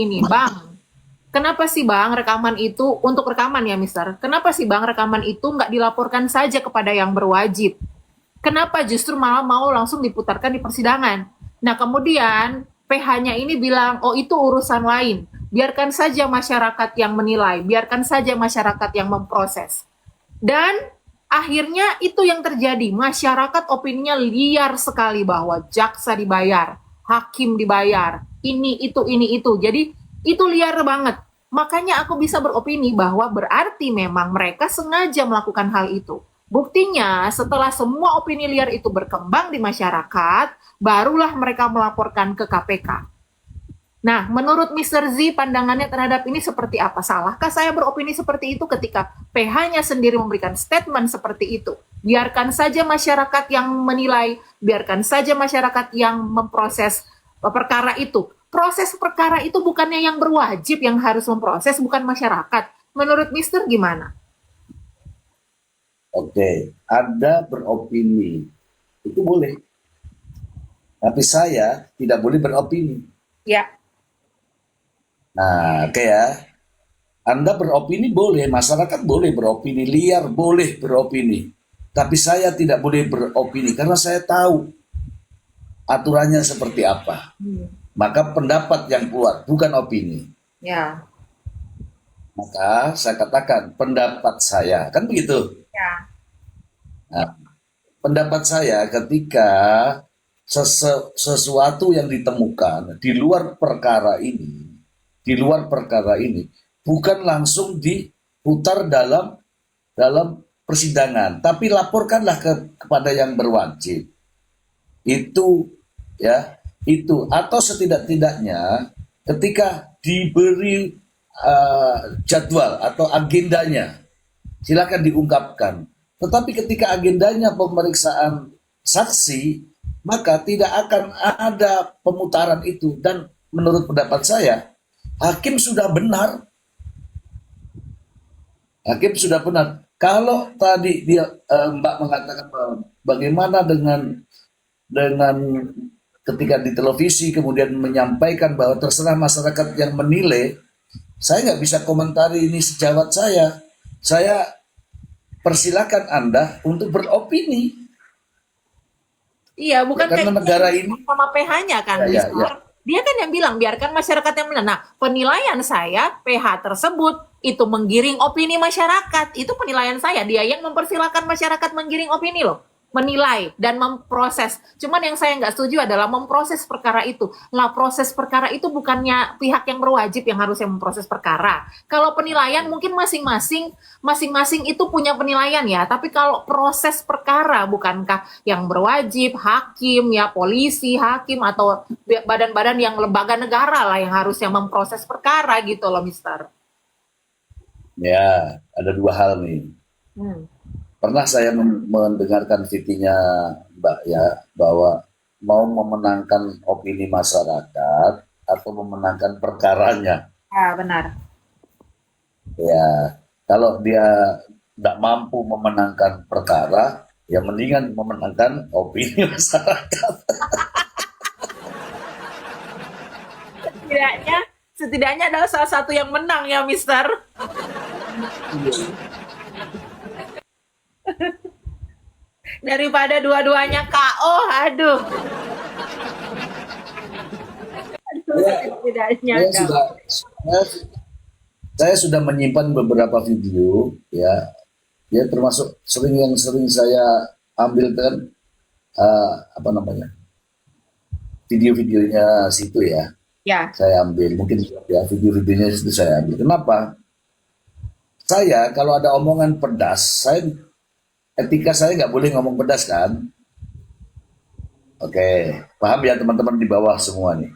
seperti ini, Bang. Kenapa sih Bang rekaman itu, untuk rekaman ya Mister, kenapa sih Bang rekaman itu nggak dilaporkan saja kepada yang berwajib? Kenapa justru malah mau langsung diputarkan di persidangan? Nah kemudian PH-nya ini bilang, oh itu urusan lain. Biarkan saja masyarakat yang menilai, biarkan saja masyarakat yang memproses. Dan akhirnya itu yang terjadi. Masyarakat opininya liar sekali bahwa jaksa dibayar, hakim dibayar, ini itu. Jadi itu liar banget. Makanya aku bisa beropini bahwa berarti memang mereka sengaja melakukan hal itu. Buktinya setelah semua opini liar itu berkembang di masyarakat, barulah mereka melaporkan ke KPK. Nah, menurut Mr. Z, pandangannya terhadap ini seperti apa? Salahkah saya beropini seperti itu ketika PH-nya sendiri memberikan statement seperti itu? Biarkan saja masyarakat yang menilai, biarkan saja masyarakat yang memproses perkara itu. Proses perkara itu bukannya yang berwajib yang harus memproses, bukan masyarakat. Menurut Mister gimana? Oke, Anda beropini, itu boleh. Tapi saya tidak boleh beropini. Ya. Nah, oke ya. Anda beropini boleh, masyarakat boleh beropini, liar boleh beropini. Tapi saya tidak boleh beropini karena saya tahu aturannya seperti apa. Maka pendapat yang keluar, bukan opini. Ya. Maka saya katakan pendapat saya, kan begitu. Ya. Nah, pendapat saya ketika sesuatu yang ditemukan di luar perkara ini bukan langsung diputar dalam persidangan, tapi laporkanlah kepada yang berwajib. Itu ya, itu atau setidak-tidaknya ketika diberi jadwal atau agendanya, silakan diungkapkan. Tetapi ketika agendanya pemeriksaan saksi, maka tidak akan ada pemutaran itu. Dan menurut pendapat saya, hakim sudah benar. Hakim sudah benar. Kalau tadi dia Mbak mengatakan bagaimana dengan ketika di televisi kemudian menyampaikan bahwa terserah masyarakat yang menilai, saya nggak bisa komentari ini sejawat saya. Saya persilakan Anda untuk beropini. Iya, bukan Karena kayak negara ini sama PH-nya kan, ya, Mister. ya. Dia kan yang bilang biarkan masyarakat yang menilai. Nah, penilaian saya PH tersebut itu menggiring opini masyarakat. Itu penilaian saya. Dia yang mempersilahkan masyarakat menggiring opini loh, menilai dan memproses. Cuman yang saya nggak setuju adalah memproses perkara itu. Lah proses perkara itu bukannya pihak yang berwajib yang harusnya memproses perkara. Kalau penilaian mungkin masing-masing itu punya penilaian ya. Tapi kalau proses perkara bukankah yang berwajib hakim ya, polisi, hakim atau badan-badan yang lembaga negara lah yang harusnya memproses perkara gitu loh, Mister. Ya, ada dua hal nih. Pernah saya mendengarkan VT-nya Mbak ya, bahwa mau memenangkan opini masyarakat atau memenangkan perkaranya. Ya, benar. Ya, kalau dia tidak mampu memenangkan perkara, ya mendingan memenangkan opini masyarakat. Setidaknya adalah salah satu yang menang ya, Mister. Daripada dua-duanya KO, aduh. Setidaknya Saya sudah menyimpan beberapa video ya, termasuk yang sering saya ambil kan video-videonya situ ya. Ya. Saya ambil, mungkin ya video-videonya itu saya ambil. Kenapa? Saya kalau ada omongan pedas, etika saya nggak boleh ngomong pedas kan? Oke, paham ya teman-teman di bawah semua nih.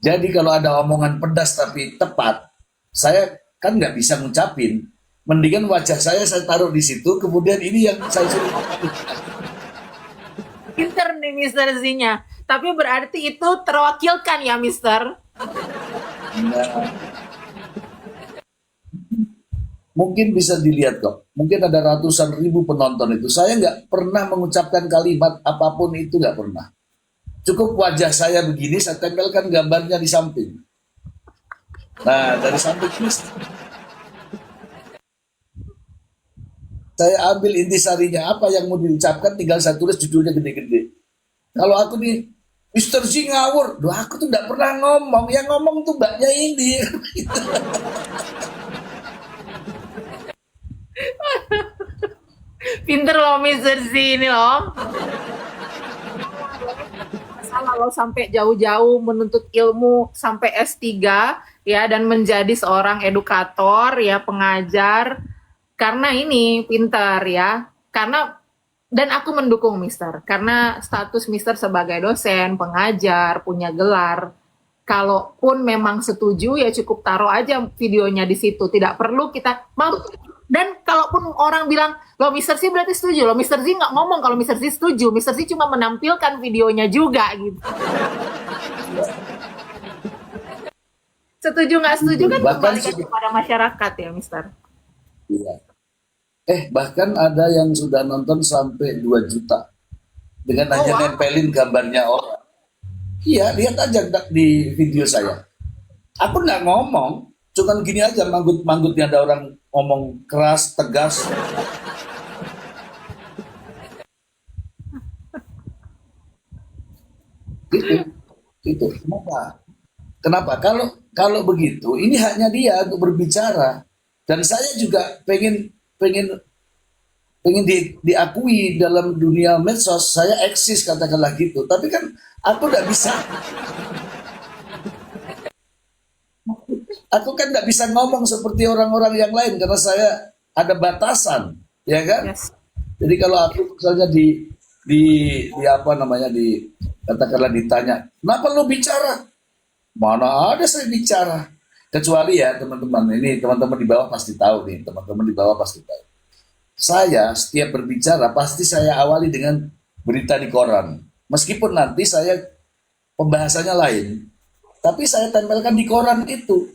Jadi kalau ada omongan pedas tapi tepat, saya kan nggak bisa ngucapin. Mendingan wajah saya taruh di situ, kemudian ini yang saya suruh. Pinter nih Mister Z-nya. Tapi berarti itu terwakilkan ya, Mister? Nah, mungkin bisa dilihat kok. Mungkin ada ratusan ribu penonton itu. Saya nggak pernah mengucapkan kalimat apapun itu, nggak pernah. Cukup wajah saya begini, saya tempelkan gambarnya di samping. Nah, dari samping ini saya ambil intisarinya apa yang mau diucapkan, tinggal saya tulis judulnya gede-gede. Kalau aku nih, Mister Z ngawur, loh aku tuh nggak pernah ngomong, yang ngomong tuh mbaknya ini. Pinter loh Mr. Z ini loh. Salah lo sampai jauh-jauh menuntut ilmu sampai S3 ya, dan menjadi seorang edukator ya, pengajar, karena ini pinter ya. Karena, dan aku mendukung Mister karena status Mister sebagai dosen, pengajar, punya gelar. Kalaupun memang setuju ya cukup taruh aja videonya di situ, tidak perlu kita mau. Dan kalaupun orang bilang lo Mister Z berarti setuju, lo Mister Z nggak ngomong kalau Mister Z setuju, Mister Z cuma menampilkan videonya juga gitu. Setuju nggak setuju kan Bahkan kembalikan sudah, kepada masyarakat ya Mister. iya. Bahkan ada yang sudah nonton sampai 2 juta dengan Oh hanya wow. nempelin gambarnya orang. Iya, lihat aja di video saya. Aku nggak ngomong, cuman gini aja manggut-manggutnya, ada orang ngomong keras, tegas, gitu, gitu. Kenapa? Kenapa? Kalau kalau begitu, ini haknya dia untuk berbicara. Dan saya juga pengen pengen pengen diakui dalam dunia medsos, saya eksis katakanlah gitu. Tapi kan aku nggak bisa, aku kan nggak bisa ngomong seperti orang-orang yang lain karena saya ada batasan, ya kan? Yes. Jadi kalau aku misalnya di di apa namanya, di katakanlah ditanya, kenapa lu bicara? Mana ada saya bicara. Kecuali ya teman-teman, ini teman-teman di bawah pasti tahu nih, teman-teman di bawah pasti tahu. Saya setiap berbicara pasti saya awali dengan berita di koran. Meskipun nanti saya pembahasannya lain, tapi saya tempelkan di koran itu.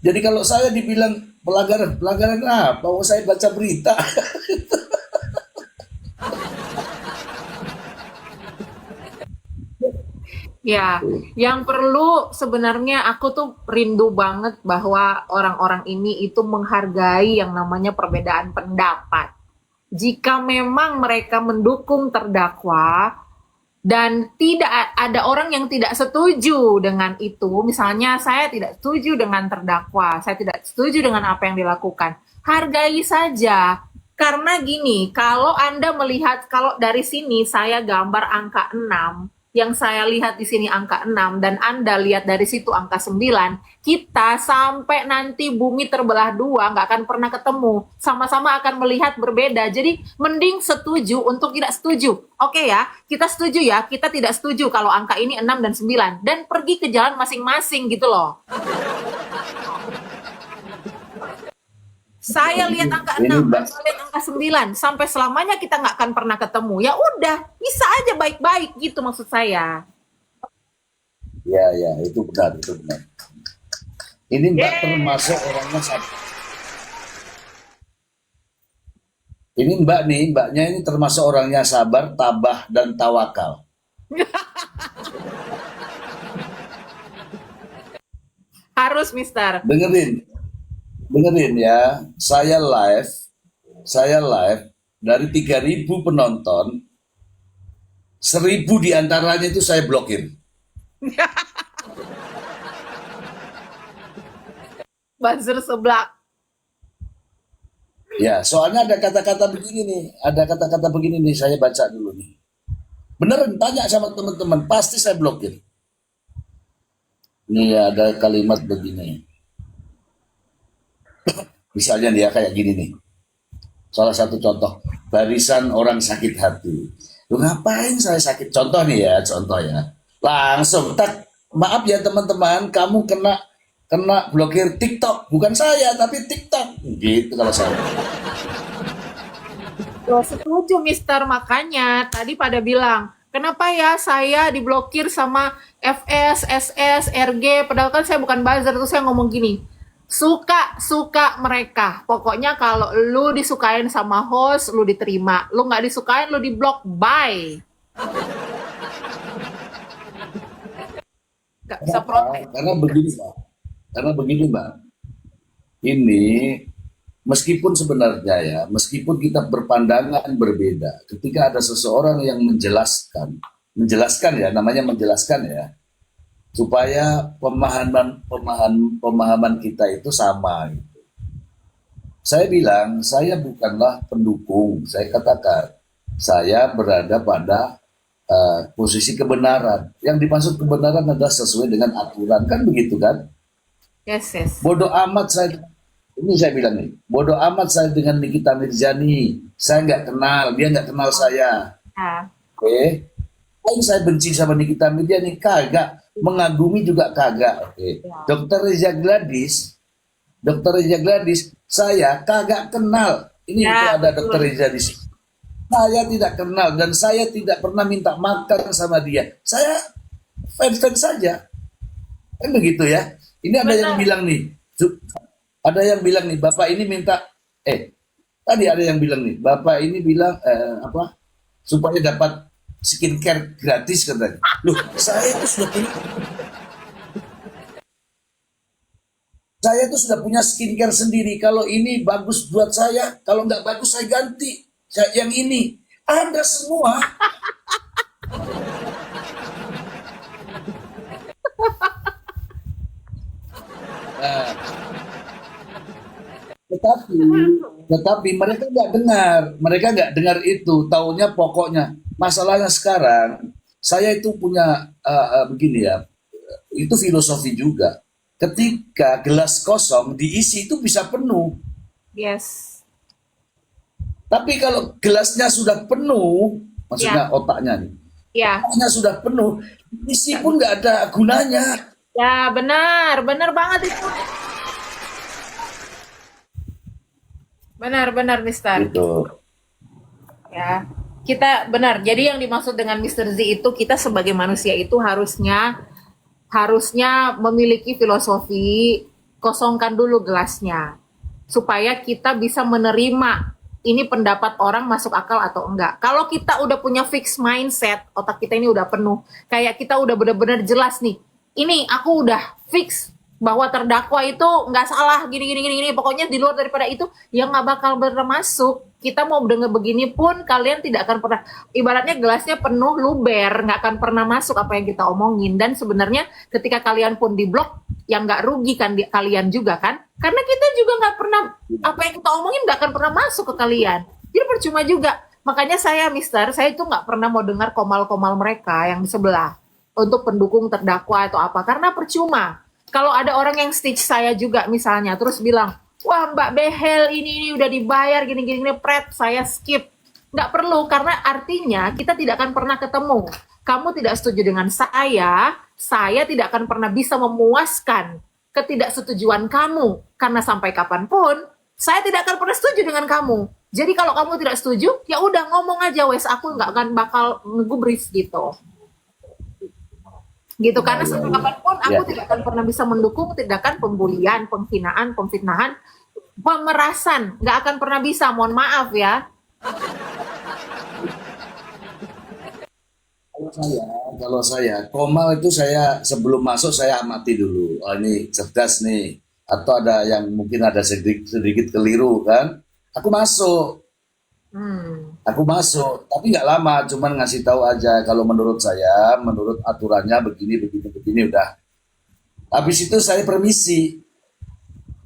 Jadi kalau saya dibilang pelanggaran, pelanggaran apa? Mau saya baca berita. Ya, yang perlu sebenarnya aku tuh rindu banget bahwa orang-orang ini itu menghargai yang namanya perbedaan pendapat. Jika memang mereka mendukung terdakwa dan tidak ada orang yang tidak setuju dengan itu, misalnya saya tidak setuju dengan terdakwa, saya tidak setuju dengan apa yang dilakukan, hargai saja. Karena gini, kalau Anda melihat, kalau dari sini saya gambar angka 6, yang saya lihat di sini angka 6 dan Anda lihat dari situ angka 9, kita sampai nanti bumi terbelah dua nggak akan pernah ketemu. Sama-sama akan melihat berbeda. Jadi mending setuju untuk tidak setuju. Oke ya, kita setuju ya, kita tidak setuju kalau angka ini 6 dan 9 dan pergi ke jalan masing-masing gitu loh. Saya lihat angka Ini 6, Mbak, Anda lihat angka 9. Sampai selamanya kita nggak akan pernah ketemu. Ya udah, bisa aja baik-baik gitu maksud saya. ya ya itu benar, itu benar. Ini Mbak Yeay. termasuk orangnya sabar. Ini Mbak nih, Mbaknya ini termasuk orangnya sabar, tabah dan tawakal. Harus, Mister. Dengerin, dengerin ya. Saya live dari 3.000 penonton, 1.000 diantaranya itu saya blokir. Buzzer seblak. Ya, soalnya ada kata-kata begini nih, ada kata-kata begini nih, saya baca dulu nih. Beneran, tanya sama teman-teman, pasti saya blokir. Ini ada kalimat begini. Misalnya dia kayak gini nih. Salah satu contoh, barisan orang sakit hati. Lu ngapain saya sakit? Contoh nih ya, contoh ya. Langsung, tak, maaf ya teman-teman, kamu kena kena blokir TikTok. Bukan saya, tapi TikTok. Gitu kalau saya. Loh, setuju, Mister. Makanya tadi pada bilang, kenapa ya saya diblokir sama FS, SS, RG, padahal kan saya bukan buzzer. Terus saya ngomong gini, suka-suka mereka. Pokoknya kalau lu disukain sama host, lu diterima. Lu nggak disukain, lu diblok. Bye. Nggak bisa protes. Karena begini, Pak. Karena begini Mbak, ini meskipun sebenarnya ya, meskipun kita berpandangan berbeda, ketika ada seseorang yang menjelaskan ya, namanya menjelaskan ya, supaya pemahaman kita itu sama. Saya bilang, saya bukanlah pendukung. Saya katakan, saya berada pada posisi kebenaran. Yang dimaksud kebenaran adalah sesuai dengan aturan, kan begitu kan? Yes, yes. Bodoh amat saya, ini saya bilang nih, bodoh amat saya dengan Nikita Mirzani. Saya nggak kenal, dia nggak kenal saya. Ya, Oke, saya benci sama Nikita Mirzani, kagak. Mengagumi juga kagak. Oke. ya. Dokter Reza Gladys, saya kagak kenal. Ini itu Ya, ada betul. Dokter Reza di sini. Saya tidak kenal dan saya tidak pernah minta makan sama dia. Saya fans-fans saja. Kan begitu ya. Ini ada yang Benar. bilang nih, ada yang bilang nih, Bapak ini minta, tadi ada yang bilang nih, Bapak ini bilang apa? Supaya dapat skincare gratis katanya. Loh, saya tuh sudah punya skincare sendiri. Kalau ini bagus buat saya, kalau nggak bagus saya ganti. Yang ini ada semua. Nah, tetapi, tetapi mereka nggak dengar itu. Taunya pokoknya. Masalahnya sekarang, saya itu punya begini ya. Itu filosofi juga. Ketika gelas kosong diisi itu bisa penuh. Yes. Tapi kalau gelasnya sudah penuh, Ya, maksudnya otaknya nih, ya. otaknya sudah penuh, isi pun nggak ada gunanya. Ya, benar. Benar banget itu. Benar-benar, Mister. Gitu. Ya. Kita benar. Jadi yang dimaksud dengan Mister Z itu kita sebagai manusia itu harusnya memiliki filosofi kosongkan dulu gelasnya supaya kita bisa menerima ini pendapat orang masuk akal atau enggak. Kalau kita udah punya fix mindset, otak kita ini udah penuh, kayak kita udah benar-benar jelas nih. Ini aku udah fix bahwa terdakwa itu nggak salah gini gini gini gini. Pokoknya di luar daripada itu yang nggak bakal bener masuk. Kita mau dengar begini pun kalian tidak akan pernah, ibaratnya gelasnya penuh luber, nggak akan pernah masuk apa yang kita omongin. Dan sebenarnya ketika kalian pun di blok, yang nggak rugi kan kalian juga kan, karena kita juga nggak pernah, apa yang kita omongin nggak akan pernah masuk ke kalian, jadi percuma juga. Makanya saya Mister, saya itu nggak pernah mau dengar komal-komal mereka yang di sebelah untuk pendukung terdakwa atau apa, karena percuma. Kalau ada orang yang stitch saya juga misalnya terus bilang, wah Mbak Behel ini udah dibayar gini-gini pret, saya skip. Nggak perlu, karena artinya kita tidak akan pernah ketemu. Kamu tidak setuju dengan saya tidak akan pernah bisa memuaskan ketidaksetujuan kamu. Karena sampai kapanpun, saya tidak akan pernah setuju dengan kamu. Jadi kalau kamu tidak setuju, ya udah ngomong aja, wes aku nggak akan bakal ngegubris gitu. Gitu, Ya, karena ya, sampai ya. kapanpun aku Ya. tidak akan pernah bisa mendukung tindakan pembulian, penghinaan, pemfitnahan, pemerasan, nggak akan pernah bisa, mohon maaf ya. Kalau saya, Komal itu saya sebelum masuk saya amati dulu. Oh, ini cerdas nih. Atau ada yang mungkin ada sedikit, sedikit keliru kan. Aku masuk, Hmm. aku masuk. Tapi nggak lama, cuman ngasih tahu aja. Kalau menurut saya, menurut aturannya begini, begini, begini udah. Habis itu saya permisi,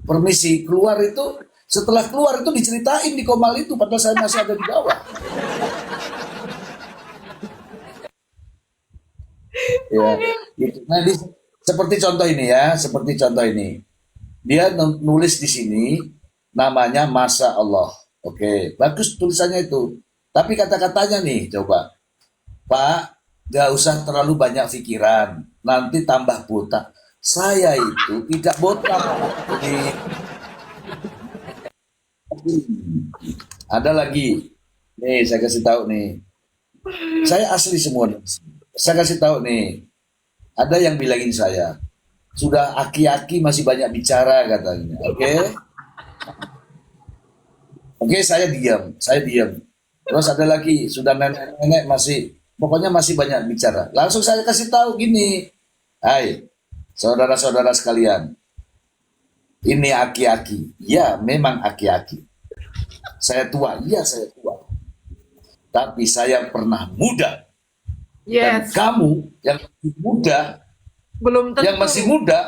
permisi keluar itu. Setelah keluar itu diceritain di Komal itu, padahal saya masih ada di bawah. Ya, gitu. Nah, seperti contoh ini ya, seperti contoh ini. Dia nulis di sini namanya Masya Allah. Oke, bagus tulisannya itu. Tapi kata-katanya nih, coba. Pak, gak usah terlalu banyak pikiran. Nanti tambah botak. Saya itu tidak botak. Jadi, ada lagi. Nih, saya kasih tahu nih. Saya asli semua. Saya kasih tahu nih. Ada yang bilangin saya. Sudah aki-aki masih banyak bicara katanya. Oke. Oke, saya diam, saya diam. Terus ada lagi, sudah nenek-nenek masih, pokoknya masih banyak bicara. Langsung saya kasih tahu gini, hai, saudara-saudara sekalian, Ini aki-aki. Ya, memang aki-aki. Saya tua, iya saya tua. Tapi saya pernah muda. Dan Yes, kamu yang masih muda, belum yang tentu. masih muda,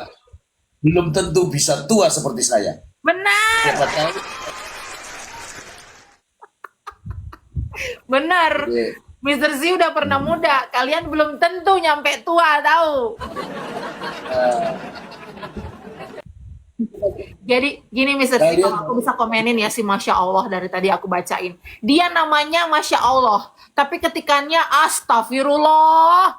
belum tentu bisa tua seperti saya. Benar, Siapa tahu. benar. Jadi, Mister Z udah pernah muda, kalian belum tentu nyampe tua, tahu. Jadi gini Mister Z, kalian kalau aku bisa komenin ya si Masya Allah dari tadi aku bacain. Dia namanya Masya Allah, tapi ketikannya Astagfirullah.